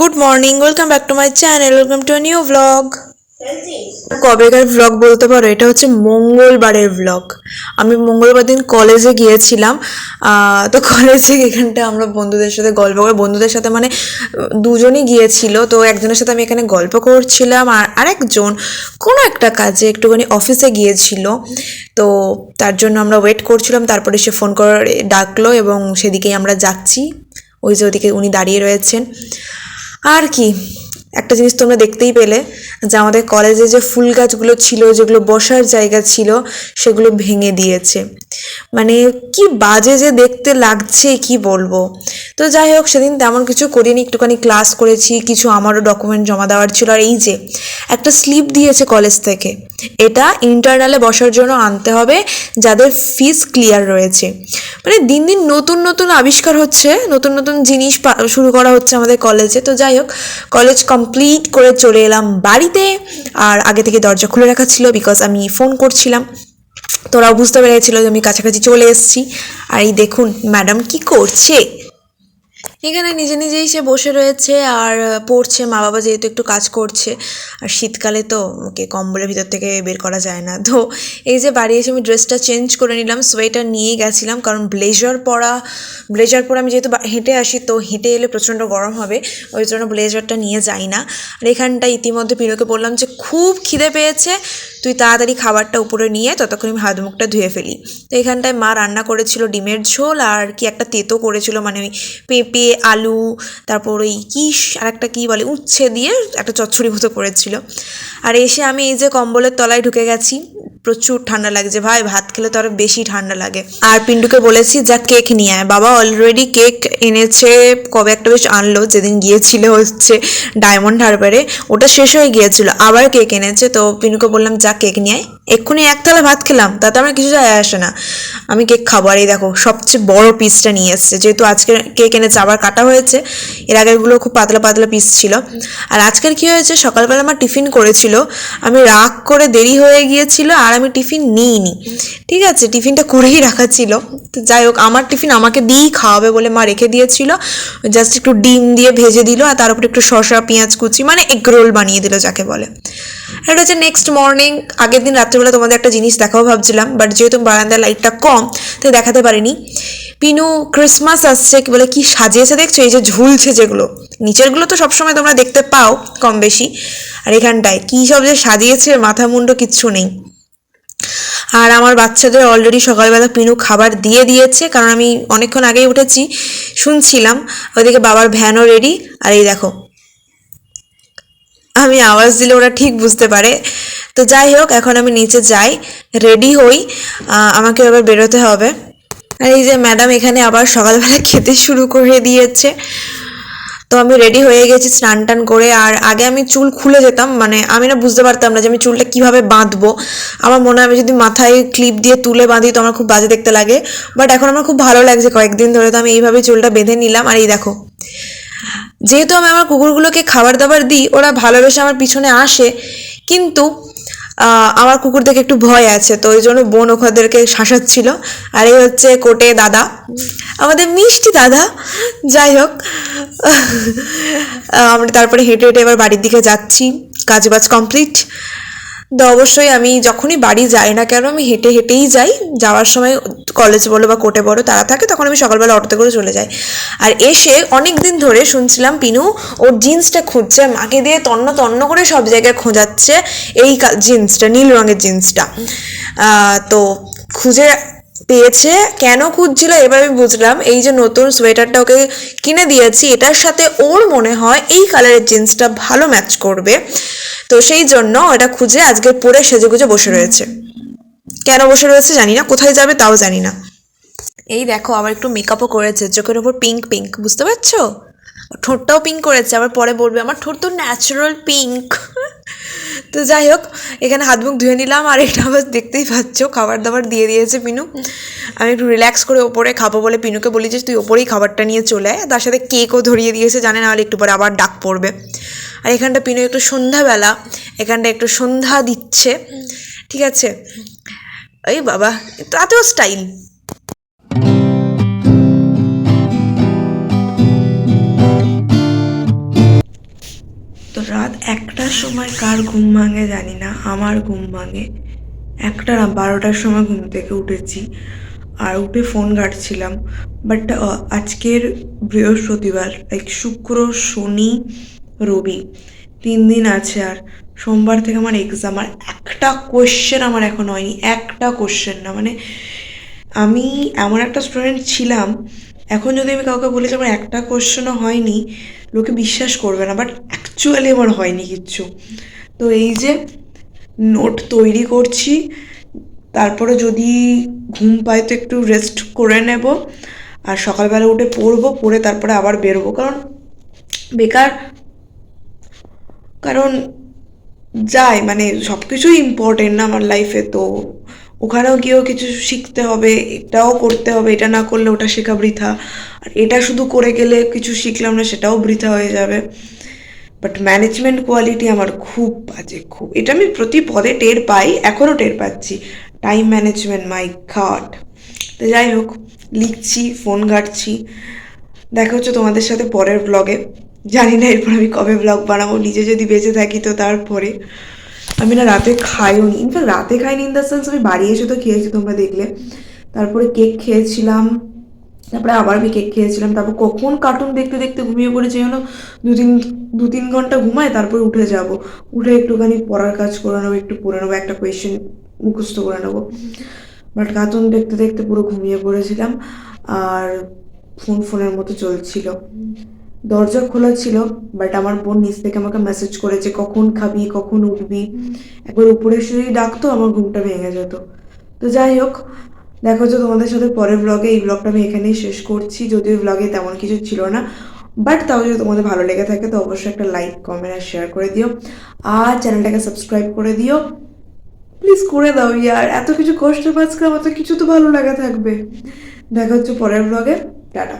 Good morning, welcome back to my channel, welcome to a new blog. কবেকার blog বলতে পারো, এটা হচ্ছে মঙ্গলবারের ব্লগ। আমি মঙ্গলবার দিন কলেজে গিয়েছিলাম। তো কলেজে এখানটা আমরা বন্ধুদের সাথে গল্প করে, বন্ধুদের সাথে মানে দুজনই গিয়েছিল। তো একজনের সাথে আমি এখানে গল্প করছিলাম, আর আরেকজন কোনো একটা কাজে একটুখানি অফিসে গিয়েছিল। তো তার জন্য আমরা ওয়েট করছিলাম, তারপরে সে ফোন করে ডাকলো এবং সেদিকেই আমরা যাচ্ছি। ওই যে ওদিকে উনি দাঁড়িয়ে রয়েছেন। আর কি, একটা জিনিস তোমরা দেখতেই পেলে যে আমাদের কলেজে যে ফুল গাছগুলো ছিল, যেগুলো বসার জায়গা ছিল, সেগুলো ভেঙে দিয়েছে। মানে কি বাজে যে দেখতে লাগছে, কি বলবো। তো যাই হোক, সেদিন তেমন কিছু করিনি, একটুখানি ক্লাস করেছি, কিছু আমারও ডকুমেন্ট জমা দেওয়ার ছিল। আর এই যে একটা স্লিপ দিয়েছে কলেজ থেকে, এটা ইন্টারনালে বসার জন্য আনতে হবে যাদের ফিস ক্লিয়ার রয়েছে। মানে দিন দিন নতুন নতুন আবিষ্কার হচ্ছে, নতুন নতুন জিনিস শুরু করা হচ্ছে আমাদের কলেজে। তো যাই হোক, কলেজ কমপ্লিট করে চলে এলাম বাড়িতে। আর আগে থেকে দরজা খুলে রাখা ছিল, বিকজ আমি ফোন করছিলাম। তোরাও বুঝতে পেরেছিল যে আমি কাছাকাছি চলে এসেছি। আর এই দেখুন ম্যাডাম কি করছে, এখানে নিজে নিজেই সে বসে রয়েছে আর পড়ছে। মা বাবা যেহেতু একটু কাজ করছে, আর শীতকালে তো ওকে কম্বলের ভিতর থেকে বের করা যায় না। তো এই যে বাড়ি এসে আমি ড্রেসটা চেঞ্জ করে নিলাম, সোয়েটার নিয়েই গেছিলাম, কারণ ব্লেজার পরে আমি যেহেতু হেঁটে আসি, তো হেঁটে এলে প্রচণ্ড গরম হবে, ওই জন্য ব্লেজারটা নিয়ে যাই না। আর এখানটা ইতিমধ্যে পিনোকে বললাম যে খুব খিদে পেয়েছে, তুই তাড়াতাড়ি খাবারটা উপরে নিয়ে ততক্ষণ আমি হাত মুখটা ধুয়ে ফেলি। তো এখানটায় মা রান্না করেছিল ডিমের ঝোল, আর কি একটা তেতো করেছিল, মানে ওই পেঁপে আলু, তারপর ওই আর একটা কী বলে উচ্ছে দিয়ে একটা চচ্চড়ি মতো করেছিল। আর এসে আমি এই যে কম্বলের তলায় ঢুকে গেছি, প্রচুর ঠান্ডা লাগছে ভাই, ভাত খেলে তো আরও বেশি ঠান্ডা লাগে। আর পিন্টুকে বলেছি যা কেক নিয়ে আয়, বাবা অলরেডি কেক এনেছে, কবে একটা বেশ আনলো, যেদিন গিয়েছিল হচ্ছে ডায়মন্ড হারবারে, ওটা শেষ হয়ে গিয়েছিল, আবার কেক এনেছে। তো পিন্টুকে বললাম যা কেক নিয়ে আয়, এক্ষুনি একতলা ভাত খেলাম, তাতে আমার কিছু যায় আসে না, আমি কেক খাবো। আর এই দেখো সবচেয়ে বড় পিসটা নিয়ে এসছে, যেহেতু আজকে কেক এনেছে, আবার কাটা হয়েছে, এর আগেরগুলো খুব পাতলা পাতলা পিস ছিল। আর আজকের কী হয়েছে, সকালবেলা আমার টিফিন করেছিল, আমি রাগ করে দেরি হয়ে গিয়েছিল আর আমি টিফিন নিইনি। ঠিক আছে, টিফিনটা করেই রাখা ছিল। তো যাই হোক, আমার টিফিন আমাকে দিয়েই খাওয়াবে বলে মা রেখে দিয়েছিল, জাস্ট একটু ডিম দিয়ে ভেজে দিল, আর তার উপরে একটু শসা পেঁয়াজ কুচি, মানে এগ রোল বানিয়ে দিল যাকে বলে। এটা হচ্ছে নেক্সট মর্নিং। আগের দিন রাত্রিবেলা তোমাদের একটা জিনিস দেখাবো ভাবছিলাম, বাট যেহেতু বারান্দার লাইটটা কম তাই দেখাতে পারিনি। পিনু ক্রিসমাস আসছে কি বলে কি সাজিয়েছে দেখছো, এই যে ঝুলছে যেগুলো, নিচেরগুলো তো সবসময় তোমরা দেখতে পাও কম বেশি, আর এখানটায় কী সব যে সাজিয়েছে, মাথা মুন্ডো কিচ্ছু নেই। আর আমার বাচ্চাদের অলরেডি সকালবেলা পিনু খাবার দিয়ে দিয়েছে, কারণ আমি অনেকক্ষণ আগেই উঠেছি, শুনছিলাম। ওইদিকে বাবার ভ্যানও রেডি, আর এই দেখো আমি আওয়াজ দিলে ওরা ঠিক বুঝতে পারে। তো যাই হোক, এখন আমি নিচে যাই, রেডি হই, আমাকে এবার বেরোতে হবে। আর এই যে ম্যাডাম এখানে আবার সকালবেলা খেতে শুরু করে দিয়েছে। তো আমি রেডি হয়ে গেছি স্নান টান করে। আর আগে আমি চুল খুলে যেতাম, মানে আমি না বুঝতে পারতাম না যে আমি চুলটা কীভাবে বাঁধবো। আমার মনে হয় আমি যদি মাথায় ক্লিপ দিয়ে তুলে বাঁধি তো আমার খুব বাজে দেখতে লাগে, বাট এখন আমার খুব ভালো লাগছে, কয়েকদিন ধরে তো আমি এইভাবে চুলটা বেঁধে নিলাম। আর এই দেখো, যেহেতু আমি আমার কুকুরগুলোকে খাবার দাবার দিই, ওরা ভালোবেসে আমার পিছনে আসে, কিন্তু আমার কুকুর দেখে একটু ভয় আছে, তো ওই জন্য বোন ওখাদেরকে শাসাচ্ছিল। আর এই হচ্ছে কোটে দাদা, আমাদের মিষ্টি দাদা। যাই হোক, আমরা তারপরে হেঁটে হেঁটে এবার বাড়ির দিকে যাচ্ছি, কাজ বাজ কমপ্লিট। তো অবশ্যই আমি যখনই বাড়ি যাই না কেন, আমি হেঁটে হেঁটেই যাই। যাওয়ার সময় কলেজ বলো বা কোর্টে বলো তারা থাকে, তখন আমি সকালবেলা অটোতে করে চলে যাই। আর এসে অনেক দিন ধরে শুনছিলাম পিনু ওর জিন্সটা খুঁজছে, মাকে দিয়ে তন্ন তন্ন করে সব জায়গায় খোঁজাচ্ছে এই জিন্সটা, নীল রঙের জিন্সটা। তো খুঁজে পেয়েছে। কেন খুঁজছিল এবার আমি বুঝলাম, এই যে নতুন সোয়েটারটা ওকে কিনে দিয়েছি, এটার সাথে ওর মনে হয় এই কালারের জিন্সটা ভালো ম্যাচ করবে, তো সেই জন্য এটা খুঁজে আজকে পরে সেজেগুজে বসে রয়েছে। কেন বসে রয়েছে জানি না, কোথায় যাবে তাও জানি না। এই দেখো আবার একটু মেকআপও করেছে, চোখের ওপর পিঙ্ক পিঙ্ক, বুঝতে পারছো, ঠোঁটটাও পিঙ্ক করেছে, আবার পরে বলবে আমার ঠোঁট তো ন্যাচারাল পিঙ্ক। তো যাই হোক, এখানে হাত মুখ ধুয়ে নিলাম। আর এটা আবার দেখতেই পাচ্ছ খাবার দাবার দিয়ে দিয়েছে পিনু। আমি একটু রিল্যাক্স করে ওপরে খাবো বলে পিনুকে বলি যে তুই ওপরেই খাবারটা নিয়ে চলে আয়, তার সাথে কেকও ধরিয়ে দিয়েছে, জানে না হলে একটু পরে আবার ডাক পড়বে। আর এখানটা পিনু একটু সন্ধ্যাবেলা, এখানটা একটু সন্ধ্যা দিচ্ছে, ঠিক আছে। এই বাবা, তাতেও স্টাইল। রাত 1টার সময় কার ঘুম ভাঙে জানি না, আমার ঘুম ভাঙে 1টা না 12টার সময় ঘুম থেকে উঠেছি। আর উঠে ফোন ঘাঁটছিলাম, বাট আজকের বৃহস্পতিবার, লাইক শুক্র শনি রবি 3 দিন আছে, আর সোমবার থেকে আমার এক্সাম। আর একটা কোয়েশ্চেন আমার এখন হয়নি, একটা কোয়েশ্চেন না। মানে আমি এমন একটা স্টুডেন্ট ছিলাম, এখন যদি আমি কাউকে বলি যে আমার একটা কোয়েশ্চেনও হয়নি, লোকে বিশ্বাস করবে না, বাট অ্যাকচুয়ালি আমার হয়নি কিচ্ছু। তো এই যে নোট তৈরি করছি, তারপরে যদি ঘুম পাই তো একটু রেস্ট করে নেব, আর সকালবেলা উঠে পড়বো, পড়ে তারপরে আবার বেরোবো। বেকার কারণ যাই, মানে সব কিছুই ইম্পর্টেন্ট না আমার লাইফে, তো ওখানেও গিয়েও কিছু শিখতে হবে, এটাও করতে হবে, এটা না করলে ওটা শেখা বৃথা, আর এটা শুধু করে গেলে কিছু শিখলাম না, সেটাও বৃথা হয়ে যাবে। বাট ম্যানেজমেন্ট কোয়ালিটি আমার খুব বাজে, খুব। এটা আমি প্রতি পদে টের পাই, এখনও টের পাচ্ছি। টাইম ম্যানেজমেন্ট, মাই গড। তো যাই হোক, লিখছি, ফোন ঘাঁটছি। দেখা হচ্ছে তোমাদের সাথে পরের ব্লগে। জানি না এরপর আমি কবে ব্লগ বানাবো, নিজে যদি বেঁচে থাকি তো তারপরে। আমি না রাতে খাইও নি, ইনফ্যাক্ট রাতে খাইনি ইন দ্য সেন্স আমি বাড়ি এসে তো খেয়েছি, তোমরা দেখলে। তারপরে কেক খেয়েছিলাম, তারপরে আবার আমি কেক খেয়েছিলাম, তারপর কখন কার্টুন দেখতে দেখতে ঘুমিয়ে পড়েছি যেন। 2-3 ঘন্টা ঘুমায়, তারপর উঠে যাব, উঠে একটুখানি পড়ার কাজ করে নেবো, একটু পড়ে নেবো, একটা কোয়েশ্চেন মুখস্থ করে নেবো। বাট কার্টুন দেখতে দেখতে পুরো ঘুমিয়ে পড়েছিলাম, আর ফোনের মতো চলছিল। দরজা খোলা ছিল, বাট আমার বোন নিচ থেকে আমাকে মেসেজ করেছে কখন খাবি, কখন উঠবি। একবার উপরে এসে যদি ডাকতো, আমার ঘুমটা ভেঙে যেত। তো যাই হোক, দেখা হচ্ছে তোমাদের সাথে পরের ব্লগে। এই ব্লগটা আমি এখানেই শেষ করছি, যদিও ব্লগে তেমন কিছু ছিল না, বাট তাও যদি তোমাদের ভালো লেগে থাকে তো অবশ্যই একটা লাইক, কমেন্ট আর শেয়ার করে দিও, আর চ্যানেলটাকে সাবস্ক্রাইব করে দিও। প্লিজ করে দাও ইয়ার, এত কিছু কষ্ট পাচ্ছিলাম, এত কিছু তো ভালো লাগা থাকবে। দেখা হচ্ছে পরের ব্লগে। টাটা।